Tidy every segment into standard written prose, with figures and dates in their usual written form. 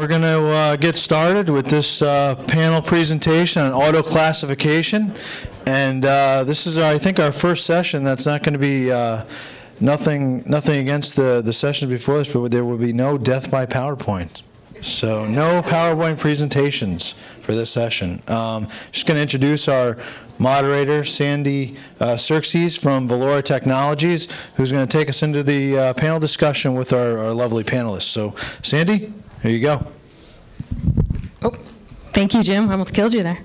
We're going to get started with this panel presentation on AutoClassification, and this is, I think, our first session. That's not going to be nothing against the sessions before this, but there will be no death by PowerPoint. So no PowerPoint presentations for this session. Just going to introduce our moderator, Sandy Xerxes from Valora Technologies, who's going to take us into the panel discussion with our lovely panelists. So, Sandy, here you go. Oh, thank you, Jim. I almost killed you there.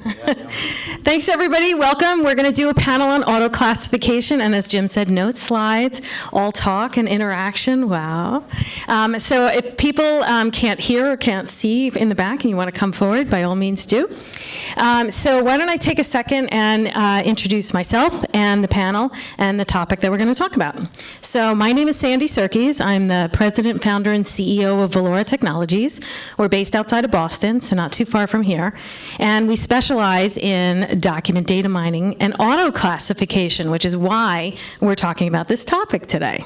Thanks, everybody. Welcome. We're going to do a panel on auto classification, and as Jim said, no slides, all talk and interaction. Wow. So if people can't hear or can't see in the back and you want to come forward, by all means do. So why don't I take a second and introduce myself and the panel and the topic that we're going to talk about. So my name is Sandy Xerxes. I'm the president, founder, and CEO of Valora Technologies. We're based outside of Boston, so not too far from here. And we specialize in document data mining and auto classification, which is why we're talking about this topic today.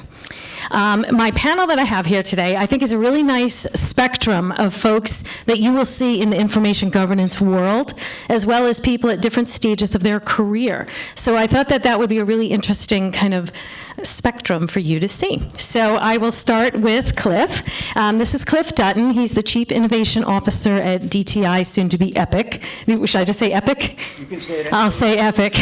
My panel that I have here today, I think, is a really nice spectrum of folks that you will see in the information governance world, as well as people at different stages of their career. So I thought that that would be a really interesting kind of spectrum for you to see. So I will start with Cliff. This is Cliff Dutton. He's the Chief Innovation Officer at DTI, soon to be Epic. Should I just say Epic? You can say it. I'll say Epic.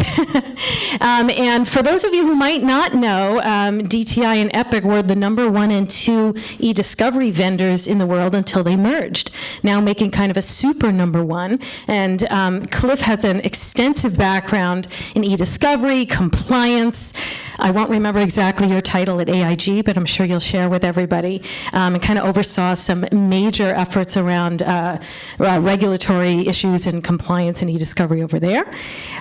And for those of you who might not know, DTI and Epic were the #1 and 2 e-discovery vendors in the world until they merged, now making kind of a super #1. And Cliff has an extensive background in e-discovery, compliance. I won't remember exactly your title at AIG, but I'm sure you'll share with everybody, and kind of oversaw some major efforts around regulatory issues and compliance and e-discovery over there.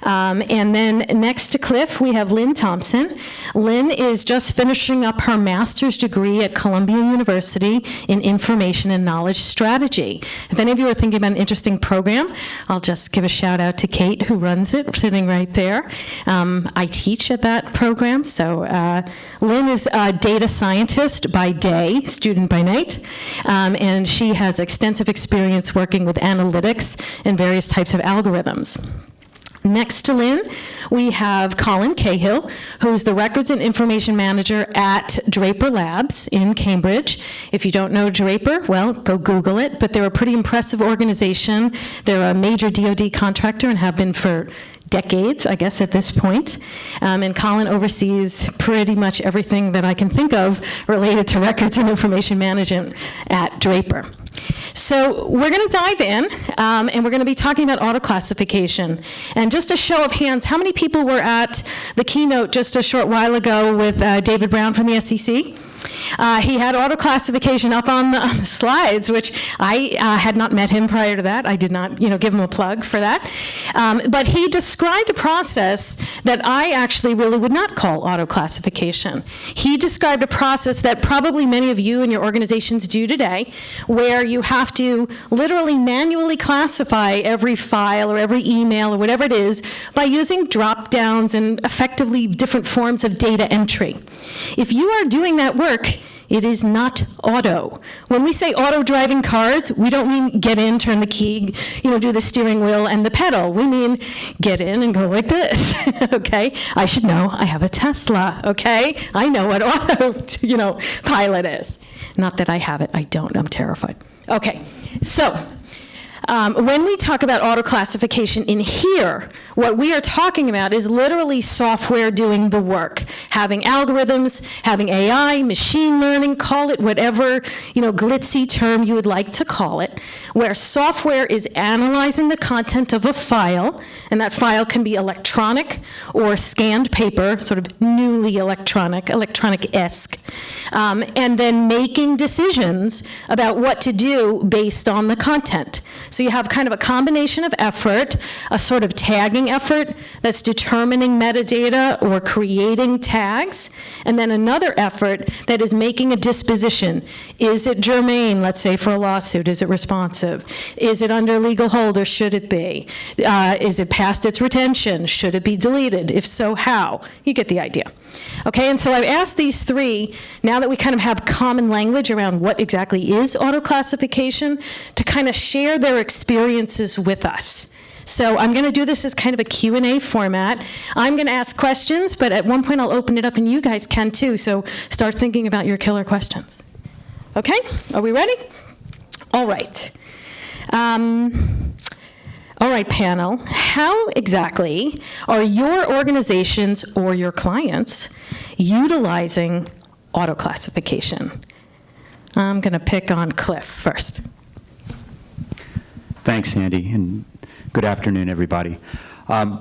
And then next to Cliff, we have Lynn Thompson. Lynn is just finishing up her master's degree at Columbia University in Information and Knowledge Strategy. If any of you are thinking about an interesting program, I'll just give a shout out to Kate, who runs it, sitting right there. I teach at that program, so Lynn is a data scientist by day, student by night, and she has extensive experience working with analytics and various types of algorithms. Next to Lynn, we have Colin Cahill, who's the Records and Information Manager at Draper Labs in Cambridge. If you don't know Draper, well, go Google it, but they're a pretty impressive organization. They're a major DoD contractor and have been for decades, I guess, at this point. And Colin oversees pretty much everything that I can think of related to records and information management at Draper. So we're going to dive in, and we're going to be talking about auto classification. And just a show of hands, how many people were at the keynote just a short while ago with David Brown from the SEC? He had auto classification up on the slides, which I had not met him prior to that. I did not, give him a plug for that. But he described a process that I actually really would not call auto classification. He described a process that probably many of you in your organizations do today, where you have to literally manually classify every file or every email or whatever it is by using drop downs and effectively different forms of data entry. If you are doing that work, it is not auto. When we say auto driving cars, we don't mean get in, turn the key, do the steering wheel and the pedal. We mean get in and go like this, okay? I should know, I have a Tesla, okay? I know what auto, pilot is. Not that I have it, I don't, I'm terrified. Okay, so when we talk about auto classification in here, what we are talking about is literally software doing the work, having algorithms, having AI, machine learning, call it whatever, glitzy term you would like to call it, where software is analyzing the content of a file, and that file can be electronic or scanned paper, sort of newly electronic-esque, and then making decisions about what to do based on the content. So you have kind of a combination of effort, a sort of tagging effort that's determining metadata or creating tags, and then another effort that is making a disposition. Is it germane, let's say, for a lawsuit? Is it responsive? Is it under legal hold, or should it be? Is it past its retention? Should it be deleted? If so, how? You get the idea. Okay, and so I've asked these three, now that we kind of have common language around what exactly is auto-classification, to kind of share their experiences with us. So I'm going to do this as kind of a Q&A format. I'm going to ask questions, but at one point I'll open it up and you guys can too, so start thinking about your killer questions. Okay, are we ready? All right. All right, panel, how exactly are your organizations or your clients utilizing auto-classification? I'm going to pick on Cliff first. Thanks, Sandy, and good afternoon, everybody. A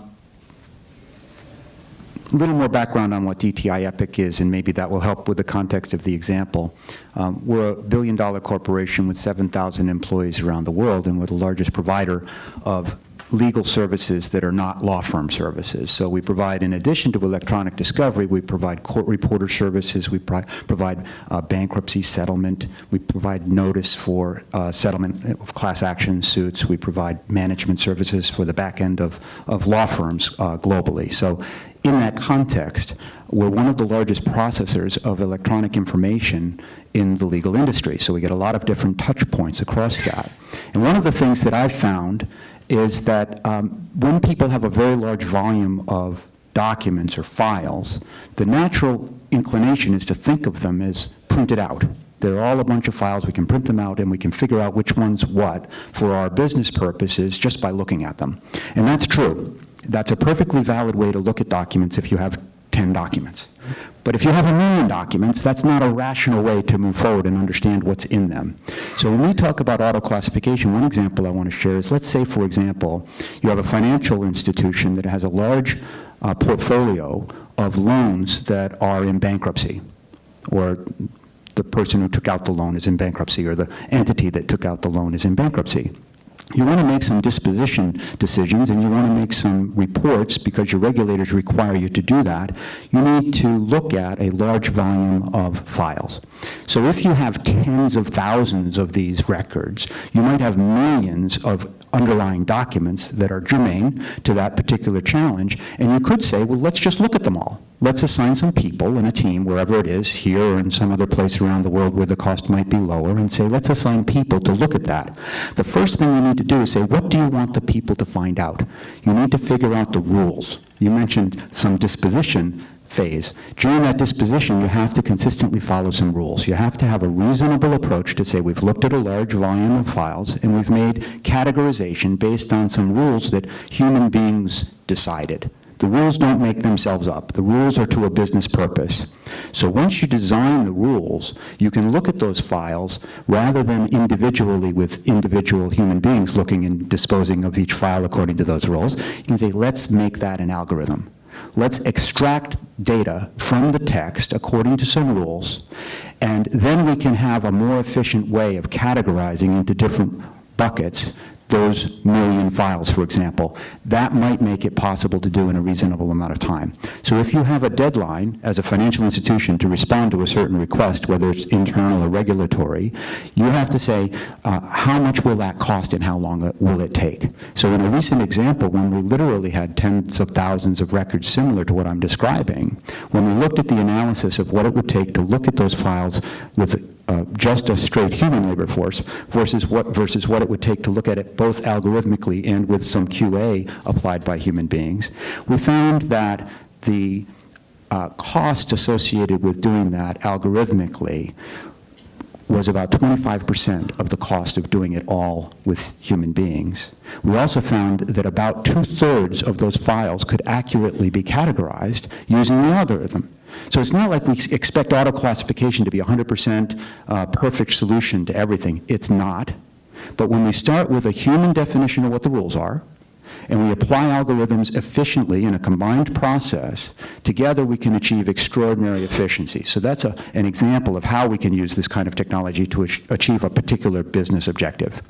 little more background on what DTI Epic is, and maybe that will help with the context of the example. We're a billion-dollar corporation with 7,000 employees around the world, and we're the largest provider of legal services that are not law firm services. So we provide, in addition to electronic discovery, we provide court reporter services, we provide bankruptcy settlement, we provide notice for settlement of class action suits, we provide management services for the back end of law firms globally. So in that context, we're one of the largest processors of electronic information in the legal industry. So we get a lot of different touch points across that. And one of the things that I've found is that when people have a very large volume of documents or files, the natural inclination is to think of them as printed out. They're all a bunch of files. We can print them out, and we can figure out which one's what for our business purposes just by looking at them. And that's true. That's a perfectly valid way to look at documents if you have 10 documents. But if you have 1,000,000 documents, that's not a rational way to move forward and understand what's in them. So when we talk about auto-classification, one example I want to share is, let's say, for example, you have a financial institution that has a large portfolio of loans that are in bankruptcy, or the person who took out the loan is in bankruptcy, or the entity that took out the loan is in bankruptcy. You want to make some disposition decisions, and you want to make some reports because your regulators require you to do that. You need to look at a large volume of files. So if you have tens of thousands of these records, you might have millions of underlying documents that are germane to that particular challenge, and you could say, well, let's just look at them all. Let's assign some people in a team, wherever it is, here or in some other place around the world where the cost might be lower, and say, let's assign people to look at that. The first thing you need to do is say, what do you want the people to find out? You need to figure out the rules. You mentioned some disposition phase. During that disposition, you have to consistently follow some rules. You have to have a reasonable approach to say, we've looked at a large volume of files, and we've made categorization based on some rules that human beings decided. The rules don't make themselves up. The rules are to a business purpose. So once you design the rules, you can look at those files rather than individually with individual human beings looking and disposing of each file according to those rules. You can say, let's make that an algorithm. Let's extract data from the text according to some rules, and then we can have a more efficient way of categorizing into different buckets those 1,000,000 files, for example. That might make it possible to do in a reasonable amount of time. So if you have a deadline as a financial institution to respond to a certain request, whether it's internal or regulatory, you have to say, how much will that cost and how long will it take? So in a recent example, when we literally had tens of thousands of records similar to what I'm describing, when we looked at the analysis of what it would take to look at those files with just a straight human labor force versus what it would take to look at it both algorithmically and with some QA applied by human beings, we found that the cost associated with doing that algorithmically was about 25% of the cost of doing it all with human beings. We also found that about 2/3 of those files could accurately be categorized using the algorithm. So it's not like we expect auto-classification to be 100% perfect solution to everything. It's not. But when we start with a human definition of what the rules are, and we apply algorithms efficiently in a combined process, together we can achieve extraordinary efficiency. So that's an example of how we can use this kind of technology to achieve a particular business objective.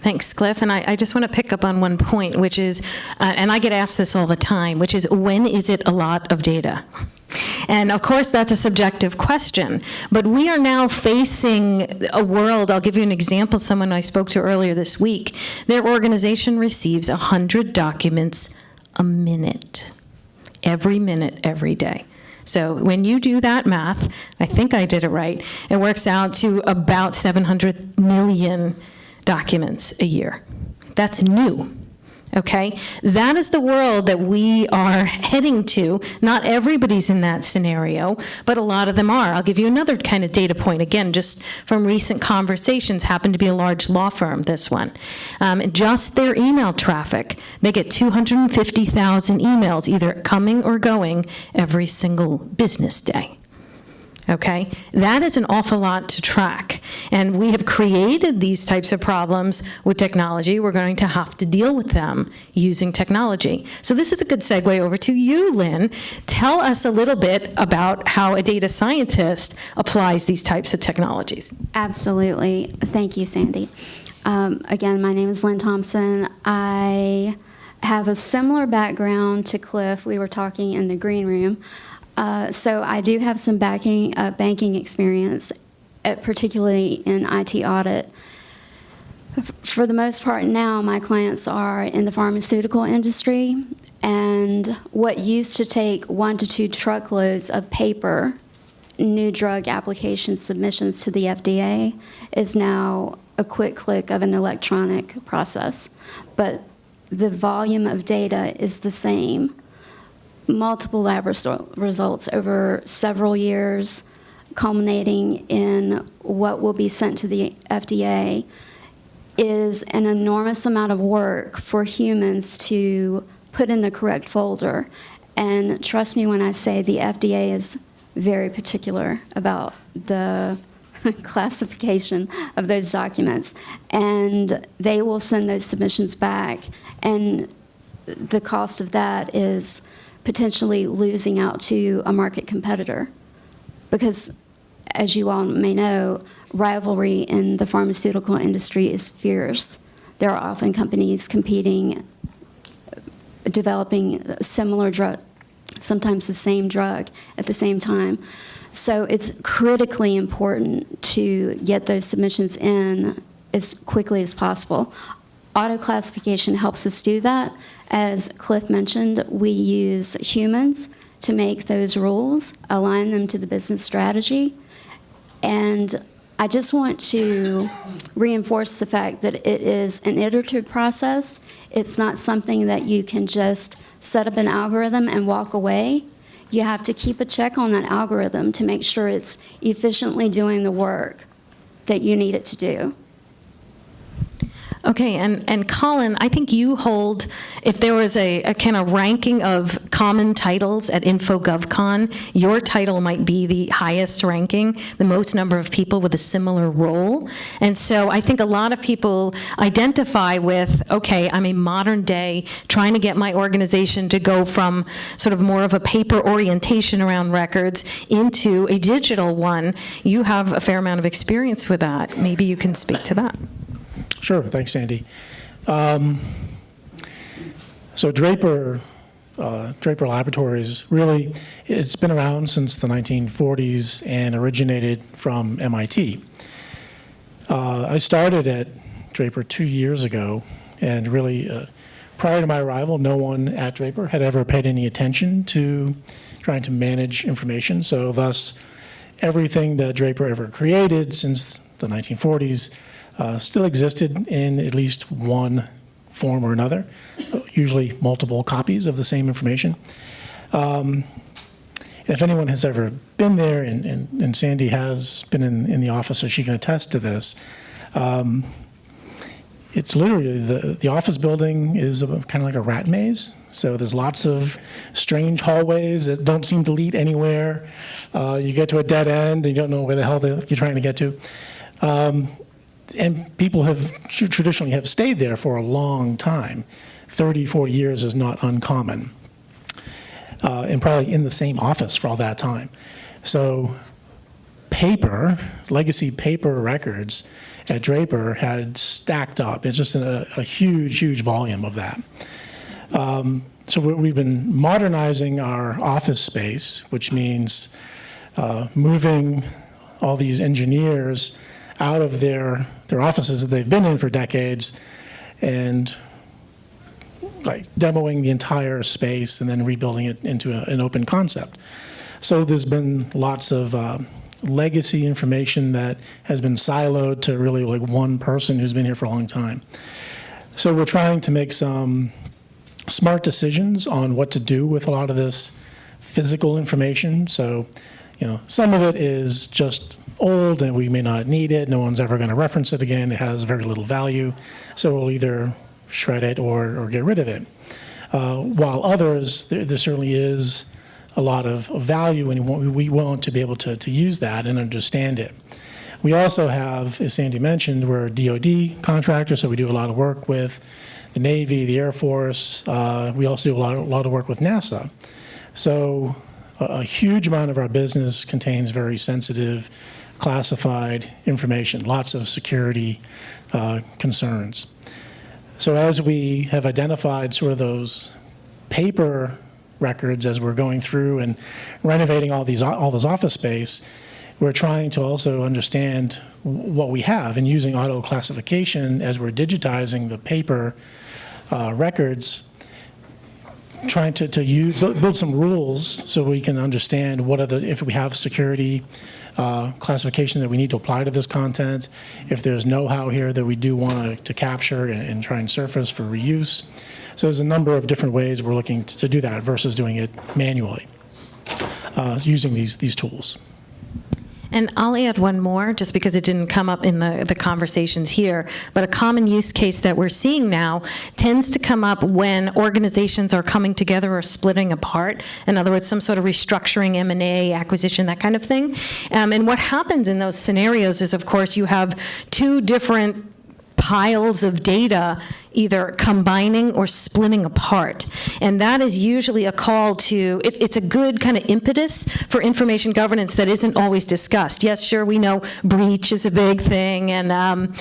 Thanks, Cliff. And I just want to pick up on one point, which is, and I get asked this all the time, which is, when is it a lot of data? And of course, that's a subjective question. But we are now facing a world. I'll give you an example. Someone I spoke to earlier this week, their organization receives 100 documents a minute, every day. So when you do that math, I think I did it right, it works out to about 700 million documents a year. That's new. Okay? That is the world that we are heading to. Not everybody's in that scenario, but a lot of them are. I'll give you another kind of data point, again, just from recent conversations, happened to be a large law firm, this one. Just their email traffic, they get 250,000 emails, either coming or going, every single business day. Okay? That is an awful lot to track. And we have created these types of problems with technology. We're going to have to deal with them using technology. So this is a good segue over to you, Lynn. Tell us a little bit about how a data scientist applies these types of technologies. Absolutely. Thank you, Sandy. Again, my name is Lynn Thompson. I have a similar background to Cliff. We were talking in the green room. So I do have some banking experience, particularly in IT audit. For the most part now, my clients are in the pharmaceutical industry, and what used to take 1 to 2 truckloads of paper, new drug application submissions to the FDA, is now a quick click of an electronic process. But the volume of data is the same. Multiple lab results over several years, culminating in what will be sent to the FDA, is an enormous amount of work for humans to put in the correct folder. And trust me when I say the FDA is very particular about the classification of those documents. And they will send those submissions back, and the cost of that is potentially losing out to a market competitor. Because, as you all may know, rivalry in the pharmaceutical industry is fierce. There are often companies competing, developing a similar drug, sometimes the same drug at the same time. So it's critically important to get those submissions in as quickly as possible. AutoClassification helps us do that. As Cliff mentioned, we use humans to make those rules, align them to the business strategy. And I just want to reinforce the fact that it is an iterative process. It's not something that you can just set up an algorithm and walk away. You have to keep a check on that algorithm to make sure it's efficiently doing the work that you need it to do. Okay, and Colin, I think you hold, if there was a kind of ranking of common titles at InfoGovCon, your title might be the highest ranking, the most number of people with a similar role. And so I think a lot of people identify with, okay, I'm a modern day trying to get my organization to go from sort of more of a paper orientation around records into a digital one. You have a fair amount of experience with that. Maybe you can speak to that. Sure, thanks, Sandy. So Draper Laboratories, really, it's been around since the 1940s and originated from MIT. I started at Draper 2 years ago, and really, prior to my arrival, no one at Draper had ever paid any attention to trying to manage information. So thus, everything that Draper ever created since the 1940s still existed in at least one form or another, usually multiple copies of the same information. If anyone has ever been there, and Sandy has been in the office, so she can attest to this, it's literally, the office building is kind of like a rat maze. So there's lots of strange hallways that don't seem to lead anywhere. You get to a dead end, and you don't know where the hell you're trying to get to. And people have traditionally have stayed there for a long time. 30, 40 years is not uncommon. And probably in the same office for all that time. So legacy paper records at Draper had stacked up. It's just a huge, huge volume of that. So we've been modernizing our office space, which means moving all these engineers out of their offices that they've been in for decades and like demoing the entire space and then rebuilding it into an open concept. So there's been lots of legacy information that has been siloed to really like one person who's been here for a long time. So we're trying to make some smart decisions on what to do with a lot of this physical information. So, some of it is just old and we may not need it. No one's ever going to reference it again. It has very little value. So we'll either shred it or get rid of it. While others, there certainly is a lot of value, and we want to be able to use that and understand it. We also have, as Sandy mentioned, we're a DoD contractor, so we do a lot of work with the Navy, the Air Force. We also do a lot of work with NASA. So a huge amount of our business contains very sensitive, classified information, lots of security concerns. So as we have identified sort of those paper records as we're going through and renovating all this office space, we're trying to also understand what we have, and using AutoClassification as we're digitizing the paper records, trying to build some rules so we can understand if we have security classification that we need to apply to this content, if there's know-how here that we do want to capture and try and surface for reuse. So there's a number of different ways we're looking to do that versus doing it manually using these tools. And I'll add one more, just because it didn't come up in the conversations here, but a common use case that we're seeing now tends to come up when organizations are coming together or splitting apart. In other words, some sort of restructuring, M&A, acquisition, that kind of thing. And what happens in those scenarios is, of course, you have two different piles of data either combining or splitting apart. And that is usually a call to, it's a good kind of impetus for information governance that isn't always discussed. Yes, sure, we know breach is a big thing, and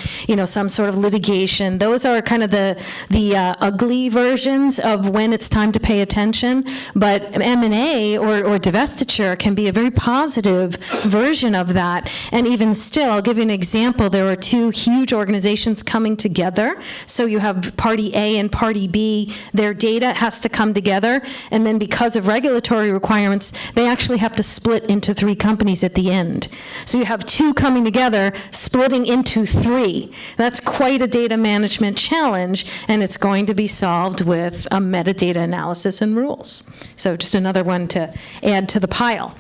some sort of litigation. Those are kind of the ugly versions of when it's time to pay attention. But M&A or divestiture can be a very positive version of that. And even still, I'll give you an example. There are two huge organizations coming together. So you have party A and party B, their data has to come together, and then because of regulatory requirements, they actually have to split into 3 companies at the end. So you have 2 coming together, splitting into 3. That's quite a data management challenge, and it's going to be solved with a metadata analysis and rules. So just another one to add to the pile.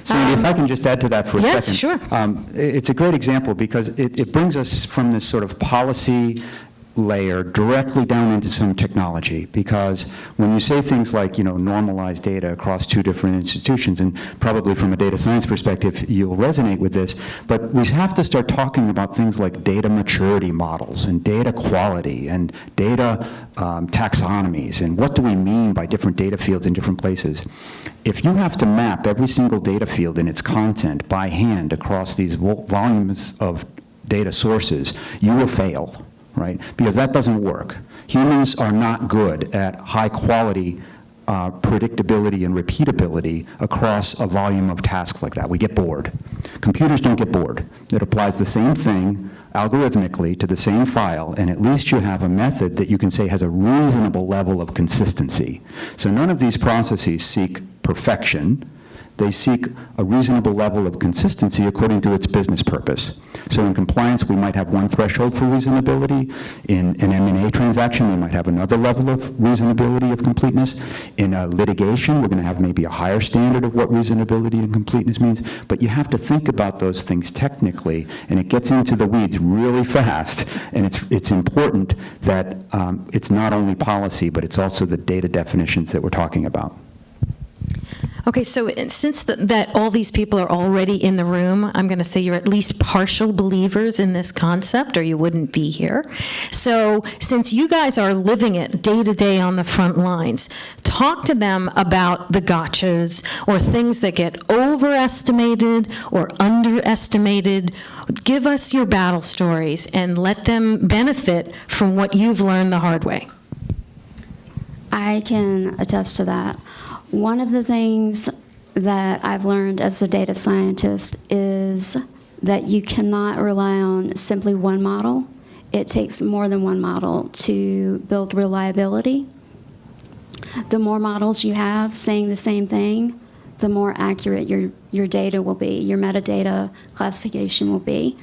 Sandy, if I can just add to that for a second. Yes, sure. It's a great example because it brings us from this sort of policy layer directly down into some technology, because when you say things like, normalize data across 2 different institutions, and probably from a data science perspective, you'll resonate with this, but we have to start talking about things like data maturity models and data quality and data taxonomies, and what do we mean by different data fields in different places. If you have to map every single data field and its content by hand across these volumes of data sources, you will fail. Right? Because that doesn't work. Humans are not good at high quality predictability and repeatability across a volume of tasks like that. We get bored. Computers don't get bored. It applies the same thing algorithmically to the same file, and at least you have a method that you can say has a reasonable level of consistency. So none of these processes seek perfection. They seek a reasonable level of consistency according to its business purpose. So in compliance, we might have one threshold for reasonability. In an M&A transaction, we might have another level of reasonability of completeness. In a litigation, we're going to have maybe a higher standard of what reasonability and completeness means. But you have to think about those things technically, and it gets into the weeds really fast. And it's important that it's not only policy, but it's also the data definitions that we're talking about. Okay, so since that all these people are already in the room, I'm going to say you're at least partial believers in this concept, or you wouldn't be here. So since you guys are living it day to day on the front lines, talk to them about the gotchas or things that get overestimated or underestimated. Give us your battle stories and let them benefit from what you've learned the hard way. I can attest to that. One of the things that I've learned as a data scientist is that you cannot rely on simply one model. It takes more than one model to build reliability. The more models you have saying the same thing, the more accurate your data will be, your metadata classification will be.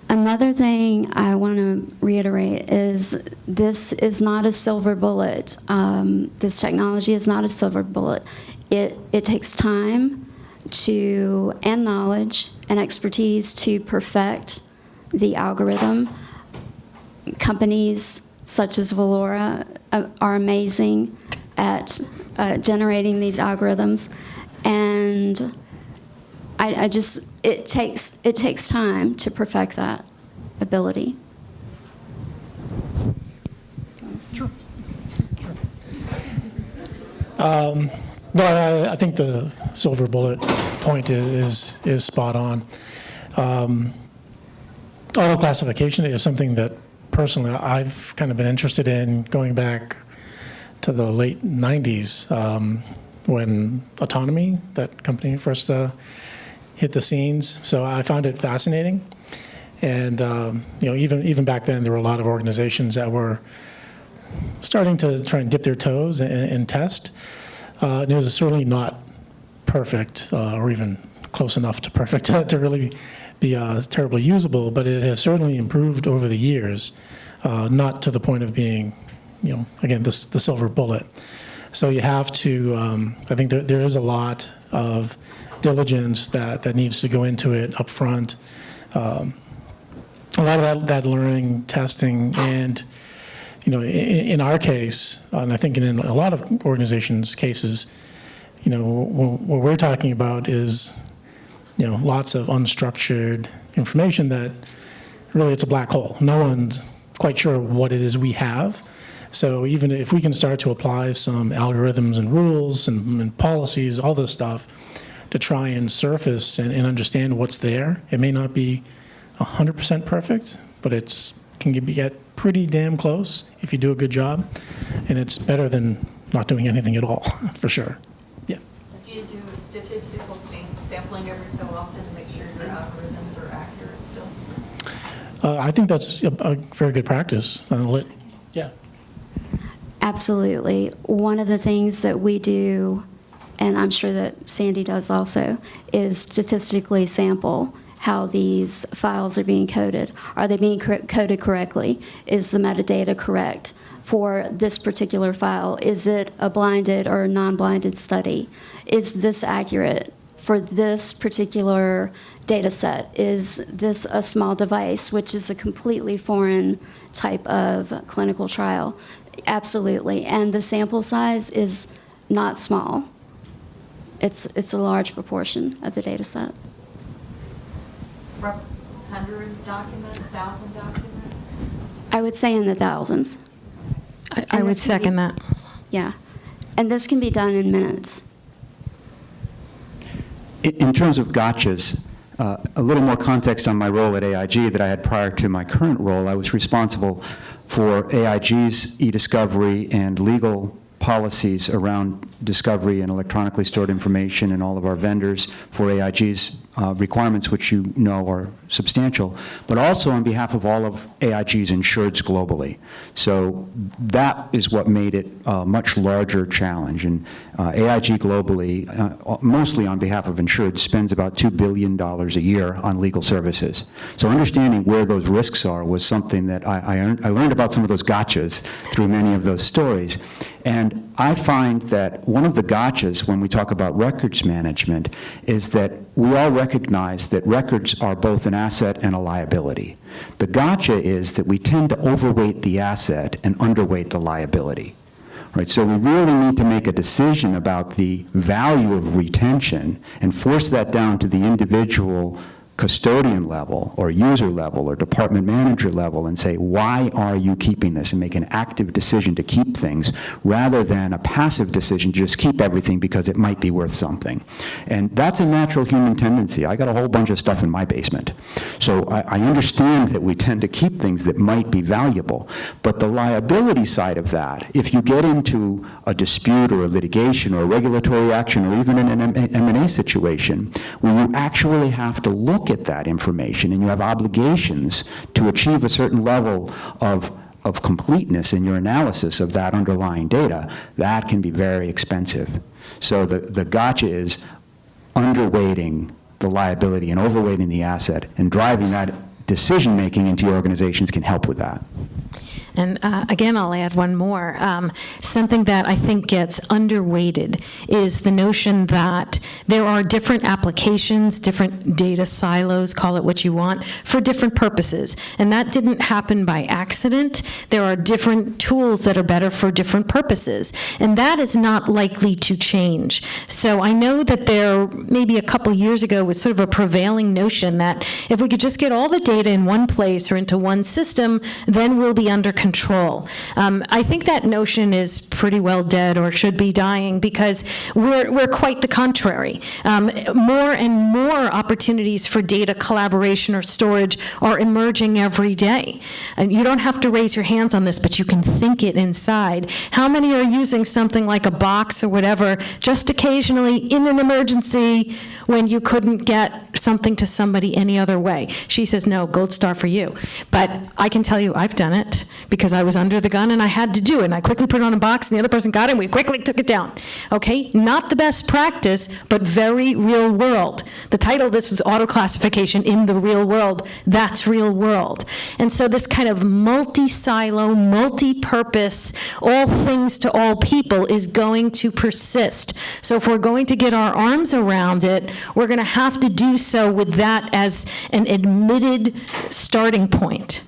Another thing I want to reiterate is this is not a silver bullet. This technology is not a silver bullet. It takes time and knowledge and expertise to perfect the algorithm. Companies such as Valora are amazing at generating these algorithms, and it takes time to perfect that ability. Sure. No, I think the silver bullet point is spot on. Auto-classification is something that personally I've kind of been interested in going back to the late 90s when Autonomy, that company, first hit the scenes. So I found it fascinating. And even back then, there were a lot of organizations that were starting to try and dip their toes and test. And it was certainly not perfect or even close enough to perfect to really be terribly usable, but it has certainly improved over the years, not to the point of being, again, the silver bullet. So you have to, I think there is a lot of diligence that needs to go into it up front. A lot of that learning, testing, and in our case, and I think in a lot of organizations' cases, what we're talking about is lots of unstructured information that really it's a black hole. No one's quite sure what it is we have. So even if we can start to apply some algorithms and rules and policies, all this stuff, to try and surface and understand what's there, it may not be 100% perfect, but it can get pretty damn close if you do a good job, and it's better than not doing anything at all, for sure. Yeah. Do you do statistical sampling every so often to make sure your algorithms are accurate still? I think that's a very good practice. Yeah. Absolutely. One of the things that we do, and I'm sure that Sandy does also, is statistically sample how these files are being coded. Are they being coded correctly? Is the metadata correct for this particular file? Is it a blinded or non-blinded study? Is this accurate for this particular data set? Is this a small device, which is a completely foreign type of clinical trial? Absolutely. And the sample size is not small. It's a large proportion of the data set. 100 documents, 1,000 documents? I would say in the thousands. I would second that. Yeah. And this can be done in minutes. In terms of gotchas, a little more context on my role at AIG that I had prior to my current role. I was responsible for AIG's e-discovery and legal policies around discovery and electronically stored information, and all of our vendors for AIG's requirements, which are substantial, but also on behalf of all of AIG's insureds globally. So that is what made it a much larger challenge. And AIG globally, mostly on behalf of insureds, spends about $2 billion a year on legal services. So understanding where those risks are was something that I learned about some of those gotchas through many of those stories. And I find that one of the gotchas when we talk about records management is that we all recognize that records are both an asset and a liability. The gotcha is that we tend to overweight the asset and underweight the liability. right? So we really need to make a decision about the value of retention and force that down to the individual custodian level or user level or department manager level and say, why are you keeping this, and make an active decision to keep things rather than a passive decision to just keep everything because it might be worth something. And that's a natural human tendency. I got a whole bunch of stuff in my basement. So I understand that we tend to keep things that might be valuable, but the liability side of that, if you get into a dispute or a litigation or a regulatory action or even in an M&A situation where you actually have to look at that information and you have obligations to achieve a certain level of completeness in your analysis of that underlying data, that can be very expensive. So the gotcha is underweighting the liability and overweighting the asset, and driving that decision-making into your organizations can help with that. And again, I'll add one more. Something that I think gets underweighted is the notion that there are different applications, different data silos, call it what you want, for different purposes. And that didn't happen by accident. There are different tools that are better for different purposes. And that is not likely to change. So I know that there, maybe a couple years ago, was sort of a prevailing notion that if we could just get all the data in one place or into one system, then we'll be under control. I think that notion is pretty well dead, or should be dying, because we're quite the contrary. More and more opportunities for data collaboration or storage are emerging every day. And you don't have to raise your hands on this, but you can think it inside. How many are using something like a box or whatever just occasionally in an emergency when you couldn't get something to somebody any other way? She says, no, gold star for you. But I can tell you I've done it, because I was under the gun and I had to do it. And I quickly put it on a box and the other person got it and we quickly took it down. Okay? Not the best practice, but very real world. The title of this was AutoClassification in the Real World. That's real world. And so this kind of multi-silo, multi-purpose, all things to all people is going to persist. So if we're going to get our arms around it, we're going to have to do so with that as an admitted starting point.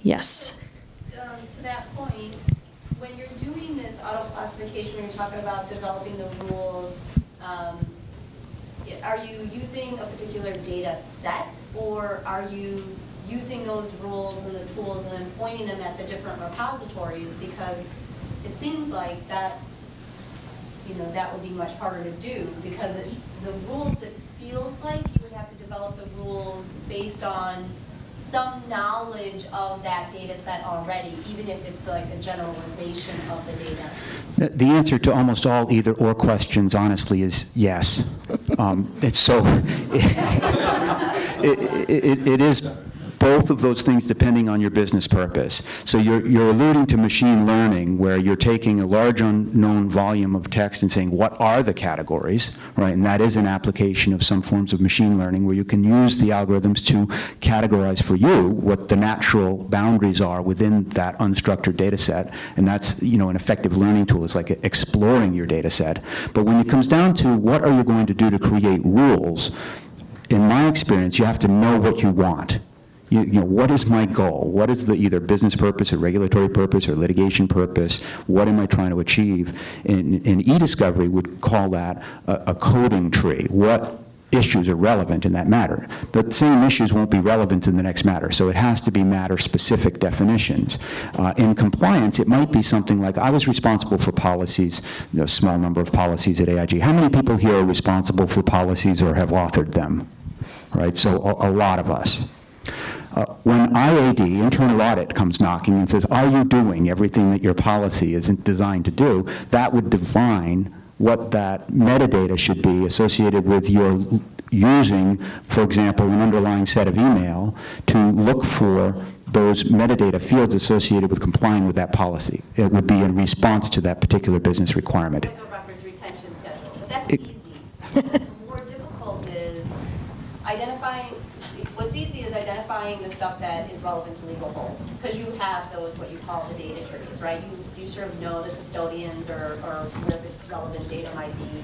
Yes. To that point, when you're doing this auto-classification, when you're talking about developing the rules, are you using a particular data set, or are you using those rules and the tools and then pointing them at the different repositories? Because it seems like that, that would be much harder to do, because the rules, it feels like you would have to develop the rules based on some knowledge of that data set already, even if it's like a generalization of the data? The answer to almost all either-or questions, honestly, is yes. It's so, it is both of those things depending on your business purpose. So you're alluding to machine learning, where you're taking a large unknown volume of text and saying, what are the categories, right? And that is an application of some forms of machine learning, where you can use the algorithms to categorize for you what the natural boundaries are within that unstructured data set. And that's, an effective learning tool. It's like exploring your data set. But when it comes down to what are you going to do to create rules, in my experience, you have to know what you want. What is my goal? What is the either business purpose or regulatory purpose or litigation purpose? What am I trying to achieve? And e-discovery would call that a coding tree. What issues are relevant in that matter? The same issues won't be relevant in the next matter, so it has to be matter-specific definitions. In compliance, it might be something like, I was responsible for policies, a small number of policies at AIG. How many people here are responsible for policies or have authored them? Right, so a lot of us. When IAD, internal audit, comes knocking and says, are you doing everything that your policy isn't designed to do, that would define what that metadata should be associated with your using, for example, an underlying set of email to look for those metadata fields associated with complying with that policy. It would be in response to that particular business requirement. Like a records retention schedule, but that's easy. What's more difficult is identifying. What's easy is identifying the stuff that is relevant to legal hold, because you have those, what you call the data trees, right? You sort of know the custodians or where the relevant data might be.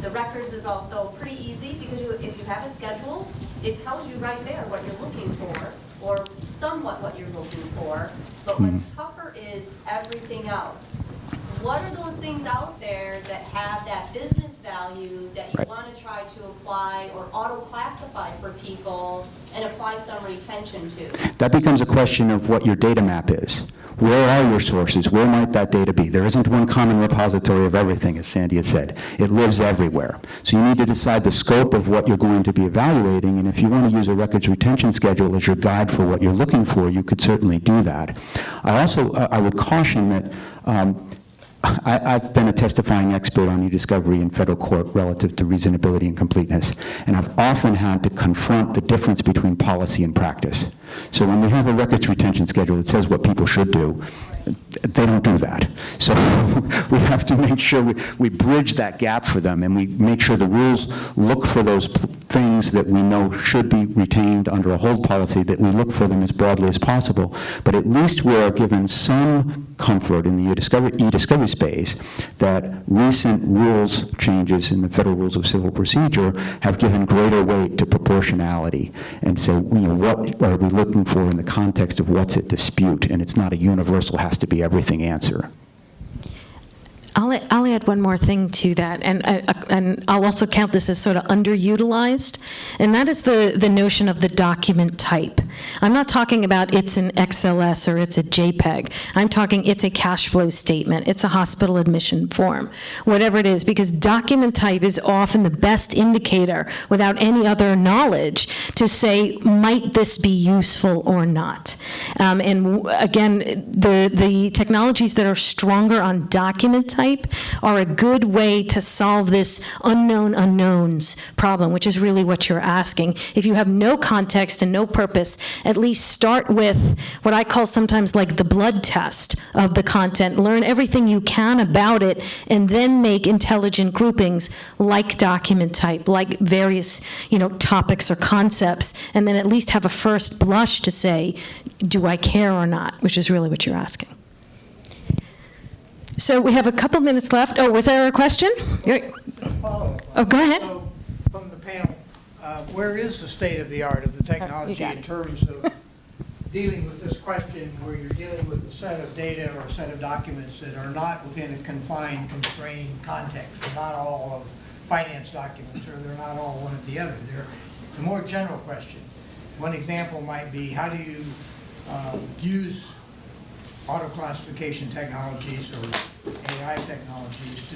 The records is also pretty easy, because if you have a schedule, it tells you right there what you're looking for, or somewhat what you're looking for. But what's tougher is everything else. what are those things out there that have that business value that you Right. want to try to apply or auto-classify for people and apply some retention to? That becomes a question of what your data map is. Where are your sources? Where might that data be? There isn't one common repository of everything, as Sandy has said. It lives everywhere. So you need to decide the scope of what you're going to be evaluating, and if you want to use a records retention schedule as your guide for what you're looking for, you could certainly do that. I would caution that I've been a testifying expert on e-discovery in federal court relative to reasonability and completeness, and I've often had to confront the difference between policy and practice. So when we have a records retention schedule that says what people should do, they don't do that. So we have to make sure we bridge that gap for them, and we make sure the rules look for those things that we know should be retained under a hold policy, that we look for them as broadly as possible. But at least we're given some comfort in the e-discovery space that recent rules changes in the Federal Rules of Civil Procedure have given greater weight to proportionality and say, what are we looking for in the context of what's at dispute, and it's not a universal has to be everything answer. I'll add one more thing to that, and I'll also count this as sort of underutilized, and that is the notion of the document type. I'm not talking about it's an XLS or it's a JPEG. I'm talking it's a cash flow statement, it's a hospital admission form, whatever it is, because document type is often the best indicator without any other knowledge to say, might this be useful or not? And again, the technologies that are stronger on document type are a good way to solve this unknown unknowns problem, which is really what you're asking. If you have no context and no purpose, at least start with what I call sometimes like the blood test of the content. Learn everything you can about it, and then make intelligent groupings like document type, like various, topics or concepts, and then at least have a first blush to say, do I care or not, which is really what you're asking. So we have a couple minutes left. Oh, was there a question? Follow-up. Oh, go ahead. So, from the panel, where is the state of the art of the technology got in it. terms of dealing with this question where you're dealing with a set of data or a set of documents that are not within a confined, constrained context? They're not all of finance documents, or they're not all one or the other. They're a more general question. One example might be, how do you use auto-classification technologies or AI technologies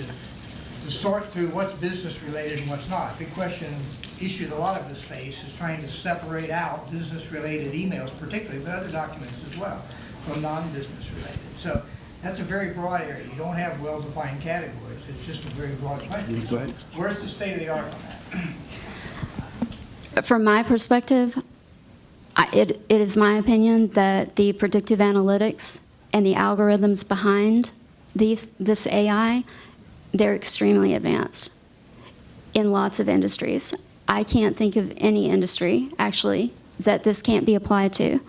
to sort through what's business-related and what's not? Big question, issue that a lot of us face is trying to separate out business-related emails particularly, but other documents as well, from non-business related. So that's a very broad area. You don't have well-defined categories. It's just a very broad question. Go ahead. Where's the state of the art on that? From my perspective, it is my opinion that the predictive analytics and the algorithms behind this AI, they're extremely advanced in lots of industries. I can't think of any industry, actually, that this can't be applied to.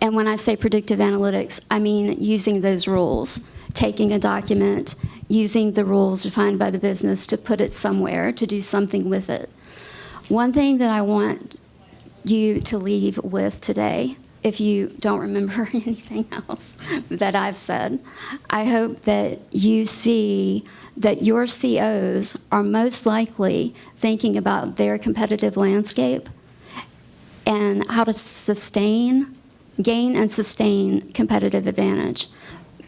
And when I say predictive analytics, I mean using those rules, taking a document, using the rules defined by the business to put it somewhere, to do something with it. One thing that I want you to leave with today, if you don't remember anything else that I've said, I hope that you see that your COs are most likely thinking about their competitive landscape and how to gain and sustain competitive advantage.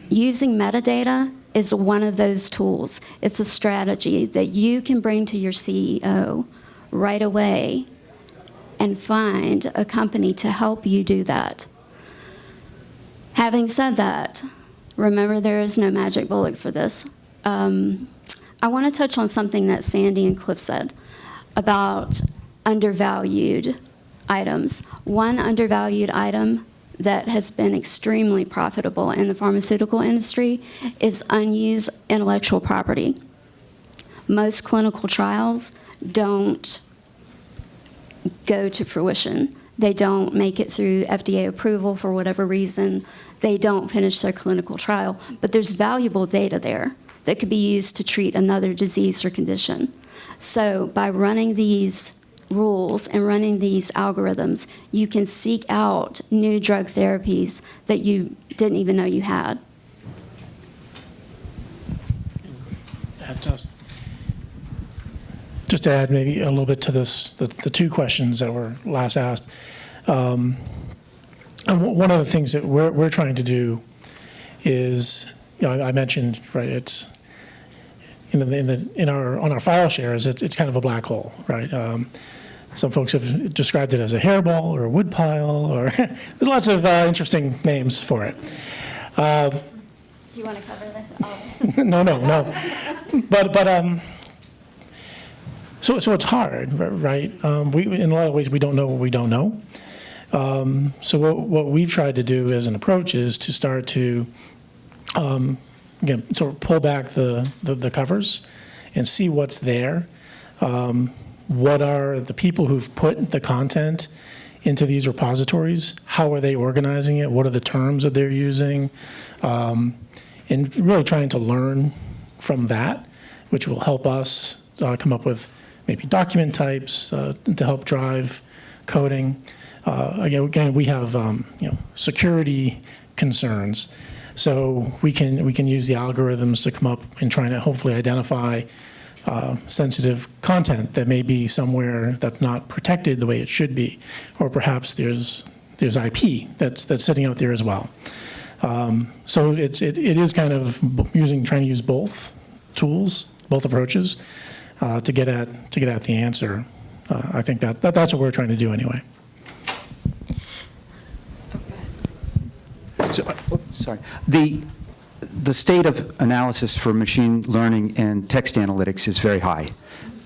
Using metadata is one of those tools. It's a strategy that you can bring to your CEO right away and find a company to help you do that. Having said that, remember there is no magic bullet for this. I want to touch on something that Sandy and Cliff said about undervalued items. One undervalued item that has been extremely profitable in the pharmaceutical industry is unused intellectual property. Most clinical trials don't go to fruition. They don't make it through FDA approval for whatever reason. They don't finish their clinical trial. But there's valuable data there that could be used to treat another disease or condition. So by running these rules and running these algorithms, you can seek out new drug therapies that you didn't even know you had. just to add maybe a little bit to this, the two questions that were last asked. And one of the things that we're trying to do is, I mentioned, right, it's on our file shares, it's kind of a black hole, right? Some folks have described it as a hairball or a wood pile, or there's lots of interesting names for it. Do you want to cover this? No. But so it's hard, right? In a lot of ways, we don't know what we don't know. So what we've tried to do as an approach is to start to, again, sort of pull back the covers and see what's there. What are the people who've put the content into these repositories? How are they organizing it? What are the terms that they're using? And really trying to learn from that, which will help us come up with maybe document types to help drive coding. Again, we have security concerns, so we can use the algorithms to come up and try to hopefully identify sensitive content that may be somewhere that's not protected the way it should be, or perhaps there's IP that's sitting out there as well. So it is kind of trying to use both tools, both approaches, to get at the answer. I think that's what we're trying to do anyway. Sorry. The state of analysis for machine learning and text analytics is very high,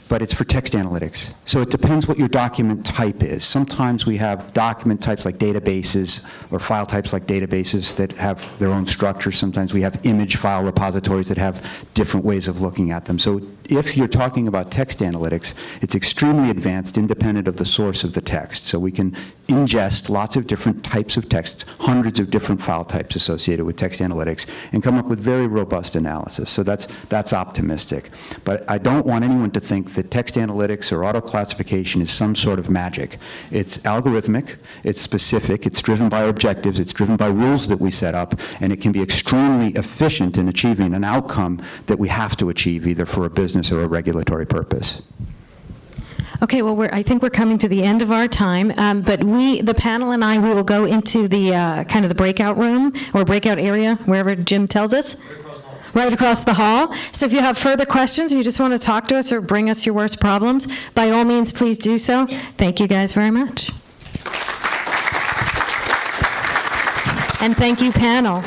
but it's for text analytics. So it depends what your document type is. Sometimes we have document types like databases or file types like databases that have their own structure. Sometimes we have image file repositories that have different ways of looking at them. So if you're talking about text analytics, it's extremely advanced, independent of the source of the text. So we can ingest lots of different types of text, hundreds of different file types associated with text analytics, and come up with very robust analysis. So that's optimistic. But I don't want anyone to think that text analytics or auto-classification is some sort of magic. It's algorithmic, it's specific, it's driven by objectives, it's driven by rules that we set up, and it can be extremely efficient in achieving an outcome that we have to achieve either for a business or a regulatory purpose. Okay, well, I think we're coming to the end of our time, but the panel and I, we will go into the kind of the breakout room or breakout area, wherever Jim tells us. Right across the hall. So if you have further questions or you just want to talk to us or bring us your worst problems, by all means, please do so. Thank you guys very much. And thank you, panel.